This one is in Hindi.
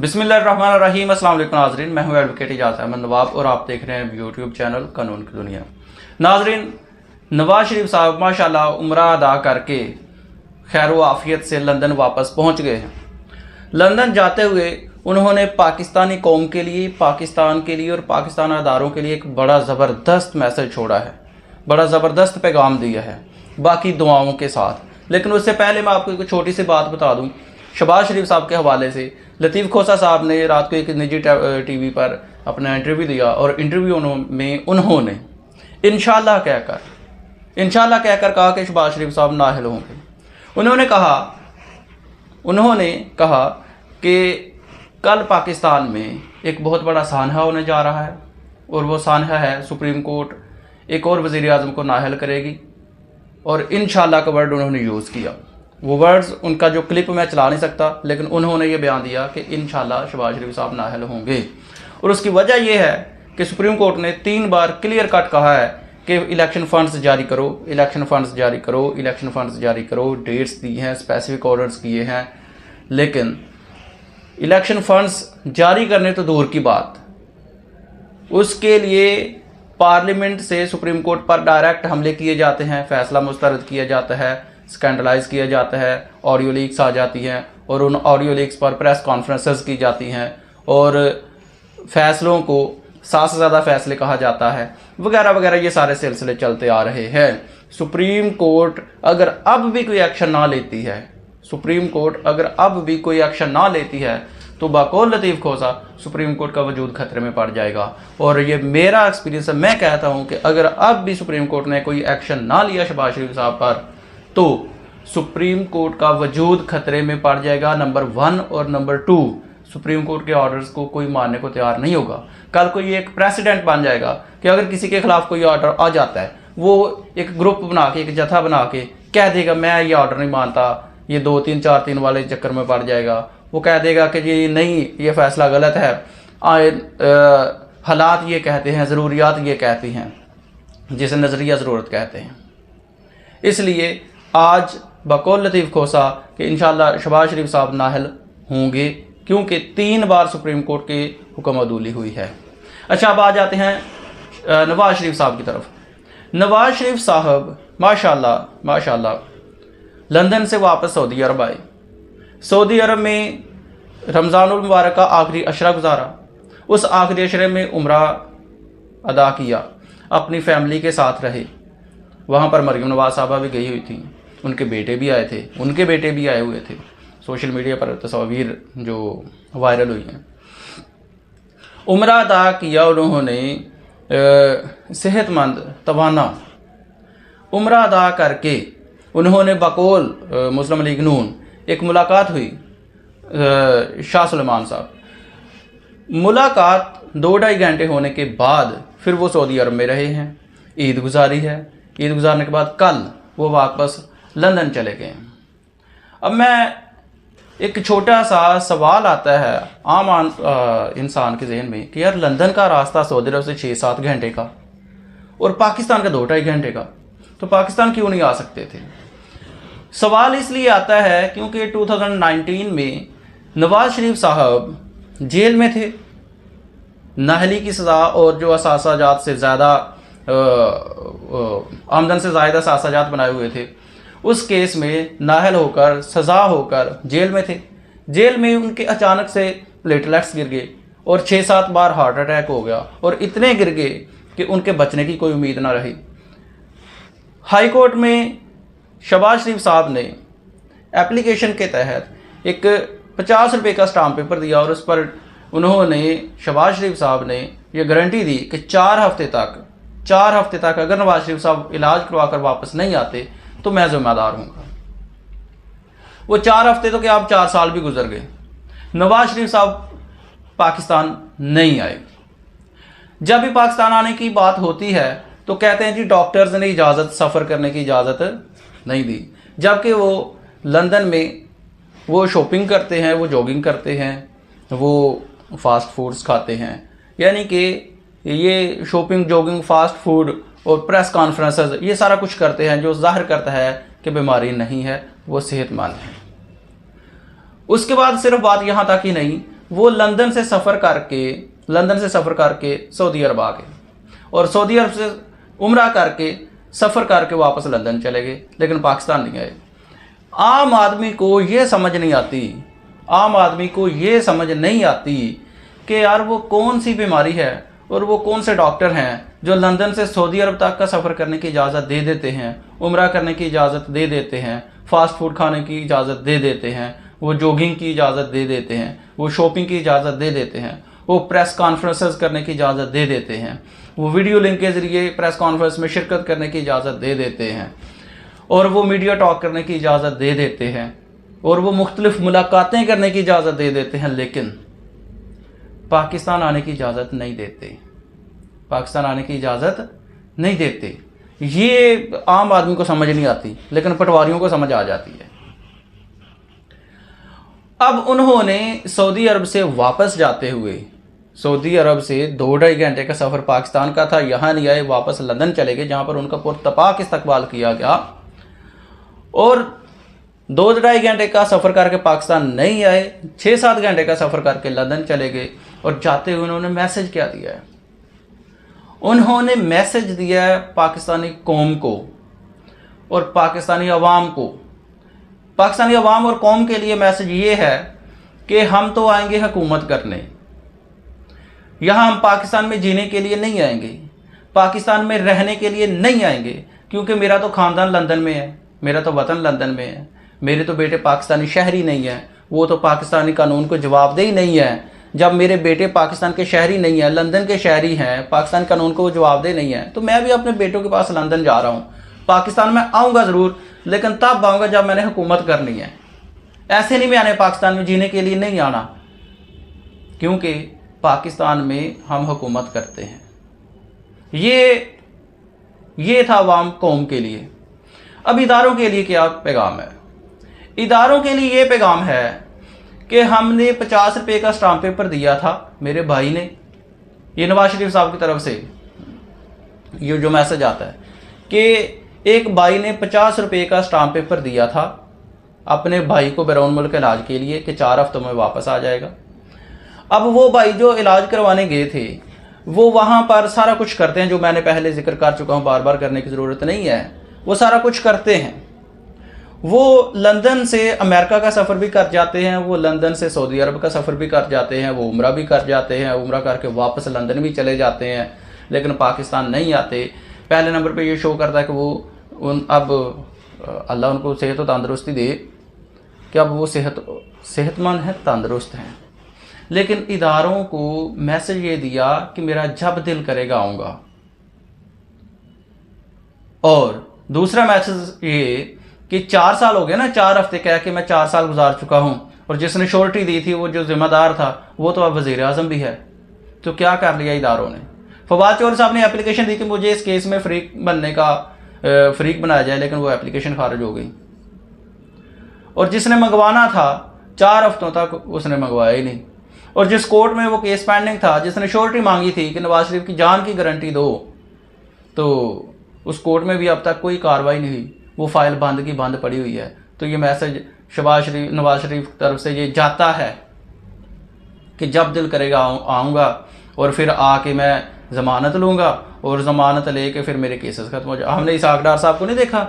बिस्मिल्लाहिर्रहमानिर्रहीम। अस्सलाम वालेकुम नाज़रीन, मैं हूं एडवोकेट इजाज़ अहमद नवाब और आप देख रहे हैं यूट्यूब चैनल कानून की दुनिया। नाज़रीन, नवाज शरीफ साहब माशाल्लाह उम्रा अदा करके खैर व आफियत से लंदन वापस पहुंच गए हैं। लंदन जाते हुए उन्होंने पाकिस्तानी कौम के लिए, पाकिस्तान के लिए और पाकिस्तान अदारों के लिए एक बड़ा ज़बरदस्त मैसेज छोड़ा है, बड़ा ज़बरदस्त पैगाम दिया है, बाकी दुआओं के साथ। लेकिन उससे पहले मैं आपको एक छोटी सी बात बता दूं। शहबाज शरीफ साहब के हवाले से लतीफ़ खोसा साहब ने रात को एक निजी टीवी पर अपना इंटरव्यू दिया और इंटरव्यू में उन्होंने इंशाल्लाह कहकर कहा कि शहबाज शरीफ साहब नाअहल होंगे। उन्होंने कहा कि कल पाकिस्तान में एक बहुत बड़ा सानहा होने जा रहा है और वो सानहा है सुप्रीम कोर्ट एक और वज़ीर आज़म को नाअहल करेगी, और इंशाल्लाह का वर्ड उन्होंने यूज़ किया। वो वर्ड्स उनका जो क्लिप मैं चला नहीं सकता, लेकिन उन्होंने ये बयान दिया कि इंशाल्लाह शहबाज शरीफ साहब नाअहल होंगे। और उसकी वजह यह है कि सुप्रीम कोर्ट ने 3 बार क्लियर कट कहा है कि इलेक्शन फंड्स जारी करो, इलेक्शन फंड्स जारी करो, इलेक्शन फंड्स जारी करो। डेट्स दी हैं, स्पेसिफिक ऑर्डर्स किए हैं, लेकिन इलेक्शन फंड्स जारी करने तो दूर की बात, उसके लिए पार्लियामेंट से सुप्रीम कोर्ट पर डायरेक्ट हमले किए जाते हैं, फैसला मुस्तरद किया जाता है, स्कैंडलाइज किया जाता है, ऑडियो लीक्स आ जाती हैं और उन ऑडियो लीक्स पर प्रेस कॉन्फ्रेंसेस की जाती हैं और फैसलों को 7 से ज़्यादा फैसले कहा जाता है, वगैरह वगैरह। ये सारे सिलसिले चलते आ रहे हैं। सुप्रीम कोर्ट अगर अब भी कोई एक्शन ना लेती है, सुप्रीम कोर्ट अगर अब भी कोई एक्शन ना लेती है तो बकौल लतीफ़ खोसा सुप्रीम कोर्ट का वजूद खतरे में पड़ जाएगा। और ये मेरा एक्सपीरियंस है। मैं कहता हूँ कि अगर अब भी सुप्रीम कोर्ट ने कोई एक्शन ना लिया शहबाज शरीफ साहब पर, तो सुप्रीम कोर्ट का वजूद खतरे में पड़ जाएगा। नंबर 1 और नंबर 2, सुप्रीम कोर्ट के ऑर्डर्स को कोई मानने को तैयार नहीं होगा। कल को ये एक प्रेसिडेंट बन जाएगा कि अगर किसी के खिलाफ कोई ऑर्डर आ जाता है, वो एक ग्रुप बना के, एक जथा बना के कह देगा मैं ये ऑर्डर नहीं मानता, ये 2-3 4-3 वाले चक्कर में पड़ जाएगा। वो कह देगा कि जी नहीं, ये फैसला गलत है, हालात ये कहते हैं, ज़रूरियात ये कहती हैं, जिसे नज़रिया ज़रूरत कहते हैं। इसलिए आज बकौल लतीफ़ खोसा कि इंशाल्लाह शहबाज शरीफ साहब नाअहल होंगे, क्योंकि 3 बार सुप्रीम कोर्ट के हुक्म अदूली हुई है। अच्छा, अब आ जाते हैं नवाज शरीफ साहब की तरफ। नवाज शरीफ साहब माशाल्लाह लंदन से वापस सऊदी अरब आए। सऊदी अरब में रमज़ानुल मुबारक का आखिरी अशरा गुजारा। उस आखिरी अशरे में उम्रा अदा किया, अपनी फैमिली के साथ रहे। वहाँ पर मरियम नवाज साहबा भी गई हुई थी, उनके बेटे भी आए थे, उनके बेटे भी आए हुए थे। सोशल मीडिया पर तस्वीर जो वायरल हुई हैं। उम्रा अदा किया उन्होंने, सेहतमंद तवाना उम्रा अदा करके उन्होंने बकौल मुस्लिम लीग नून एक मुलाकात हुई शाह सुलेमान साहब। मुलाकात 2-2.5 घंटे होने के बाद फिर वो सऊदी अरब में रहे हैं, ईद गुजारी है। ईद गुजारने के बाद कल वो वापस लंदन चले गए। अब मैं एक छोटा सा सवाल आता है आम इंसान के जहन में कि यार लंदन का रास्ता सऊदी अरब से 6-7 घंटे का और पाकिस्तान का 2-2.5 घंटे का, तो पाकिस्तान क्यों नहीं आ सकते थे? सवाल इसलिए आता है क्योंकि 2019 में नवाज शरीफ साहब जेल में थे, नाअहली की सज़ा और जो असासाजात से ज़्यादा आमदन से ज़्यादा असासाजात बनाए हुए थे, उस केस में नाअहल होकर, सज़ा होकर जेल में थे। जेल में उनके अचानक से प्लेटलेट्स गिर गए और 6-7 बार हार्ट अटैक हो गया और इतने गिर गए कि उनके बचने की कोई उम्मीद ना रही। हाई कोर्ट में शहबाज शरीफ साहब ने एप्लीकेशन के तहत एक 50 रुपये का स्टाम्प पेपर दिया और उस पर उन्होंने, शहबाज शरीफ साहब ने यह गारंटी दी कि 4 हफ्ते तक अगर नवाज शरीफ साहब इलाज करवा कर वापस नहीं आते तो मैं जिम्मेदार हूँगा। वो 4 हफ्ते तो क्या, अब 4 साल भी गुजर गए, नवाज शरीफ साहब पाकिस्तान नहीं आए। जब भी पाकिस्तान आने की बात होती है तो कहते हैं जी डॉक्टर्स ने इजाज़त, सफ़र करने की इजाज़त नहीं दी, जबकि वो लंदन में वो शॉपिंग करते हैं, वो जॉगिंग करते हैं, वो फास्ट फूड्स खाते हैं। यानी कि ये शॉपिंग, जॉगिंग, फास्ट फूड और प्रेस कॉन्फ्रेंसेस, ये सारा कुछ करते हैं जो जाहिर करता है कि बीमारी नहीं है, वो सेहतमंद है। उसके बाद सिर्फ बात यहाँ तक ही नहीं, वो लंदन से सफ़र करके सऊदी अरब आ गए और सऊदी अरब से उम्रा करके सफ़र करके वापस लंदन चले गए, लेकिन पाकिस्तान नहीं आए। आम आदमी को ये समझ नहीं आती कि यार वो कौन सी बीमारी है और वो कौन से डॉक्टर हैं जो लंदन से सऊदी अरब तक का सफ़र करने की इजाज़त दे देते हैं, उम्रा करने की इजाज़त दे देते हैं, फ़ास्ट फूड खाने की इजाज़त दे देते हैं, वो जॉगिंग की इजाज़त दे देते हैं, वो शॉपिंग की इजाज़त दे देते हैं, वो प्रेस कॉन्फ्रेंसेस करने की इजाज़त दे देते हैं, वो वीडियो लिंक के ज़रिए प्रेस कॉन्फ्रेंस में शिरकत करने की इजाज़त दे देते हैं, और वो मीडिया टॉक करने की इजाज़त दे देते हैं, और वो मुख्तलिफ मुलाकातें करने की इजाज़त दे देते हैं, लेकिन पाकिस्तान आने की इजाज़त नहीं देते। ये आम आदमी को समझ नहीं आती, लेकिन पटवारियों को समझ आ जाती है। अब उन्होंने सऊदी अरब से वापस जाते हुए, सऊदी अरब से 2-2.5 घंटे का सफ़र पाकिस्तान का था, यहाँ नहीं आए, वापस लंदन चले गए जहाँ पर उनका पुरतपाक इस्तकबाल किया गया, और 2-2.5 घंटे का सफ़र करके पाकिस्तान नहीं आए, 6-7 घंटे का सफ़र करके लंदन चले गए। और जाते हुए उन्होंने मैसेज क्या दिया है? उन्होंने मैसेज दिया है पाकिस्तानी कौम को और पाकिस्तानी अवाम को। पाकिस्तानी अवाम और कौम के लिए मैसेज ये है कि हम तो आएंगे हुकूमत करने, यहाँ हम पाकिस्तान में जीने के लिए नहीं आएंगे, पाकिस्तान में रहने के लिए नहीं आएंगे, क्योंकि मेरा तो ख़ानदान लंदन में है, मेरा तो वतन लंदन में है, मेरे तो बेटे पाकिस्तानी शहरी नहीं हैं, वो तो पाकिस्तानी कानून को जवाबदेही नहीं है। जब मेरे बेटे पाकिस्तान के शहरी नहीं हैं, लंदन के शहरी हैं, पाकिस्तान कानून को जवाबदेही नहीं है, तो मैं भी अपने बेटों के पास लंदन जा रहा हूँ। पाकिस्तान में आऊँगा ज़रूर, लेकिन तब आऊँगा जब मैंने हुकूमत करनी है। ऐसे नहीं मैं आने पाकिस्तान में जीने के लिए नहीं आना, क्योंकि पाकिस्तान में हम हुकूमत करते हैं। ये था अवाम कौम के लिए। अब इदारों के लिए क्या पैगाम है? इदारों के लिए ये पैगाम है कि हमने 50 रुपये का स्टाम्प पेपर दिया था मेरे भाई ने, ये नवाज शरीफ साहब की तरफ से ये जो मैसेज आता है कि एक भाई ने 50 रुपये का स्टाम्प पेपर दिया था अपने भाई को बैरून मुल्क इलाज के लिए कि 4 हफ्तों में वापस आ जाएगा। अब वो भाई जो इलाज करवाने गए थे वो वहाँ पर सारा कुछ करते हैं, जो मैंने पहले जिक्र कर चुका हूँ, बार बार करने की ज़रूरत नहीं है। वो सारा कुछ करते हैं, वो लंदन से अमेरिका का सफ़र भी कर जाते हैं, वो लंदन से सऊदी अरब का सफ़र भी कर जाते हैं, वो उम्रा भी कर जाते हैं, उम्रा करके वापस लंदन भी चले जाते हैं, लेकिन पाकिस्तान नहीं आते। पहले नंबर पे ये शो करता है कि वो अब अल्लाह उनको सेहत और तंदुरुस्ती दे कि अब वो सेहतमंद हैं, तंदुरुस्त हैं। लेकिन इदारों को मैसेज ये दिया कि मेरा जब दिल करेगा आऊँगा। और दूसरा मैसेज ये कि 4 साल हो गए ना, 4 हफ्ते कह के मैं 4 साल गुजार चुका हूँ, और जिसने श्योरिटी दी थी, वो जो ज़िम्मेदार था, वो तो अब वज़ीर आज़म भी है। तो क्या कर लिया इदारों ने? फवाद चौधरी साहब ने एप्लीकेशन दी कि मुझे इस केस में फ्रीक बनने का फ्रीक बनाया जाए, लेकिन वो एप्लीकेशन खारिज हो गई। और जिसने मंगवाना था 4 हफ्तों तक उसने मंगवाया ही नहीं। और जिस कोर्ट में वो केस पेंडिंग था, जिसने श्योरिटी मांगी थी कि नवाज शरीफ की जान की गारंटी दो, तो उस कोर्ट में भी अब तक कोई कार्रवाई नहीं हुई, वो फाइल बंद की बंद पड़ी हुई है। तो ये मैसेज नवाज शरीफ की तरफ से ये जाता है कि जब दिल करेगा आऊँगा, और फिर आके मैं ज़मानत लूँगा, और ज़मानत लेके फिर मेरे केसेस ख़त्म हो जाए। हमने इसाक डार साहब को नहीं देखा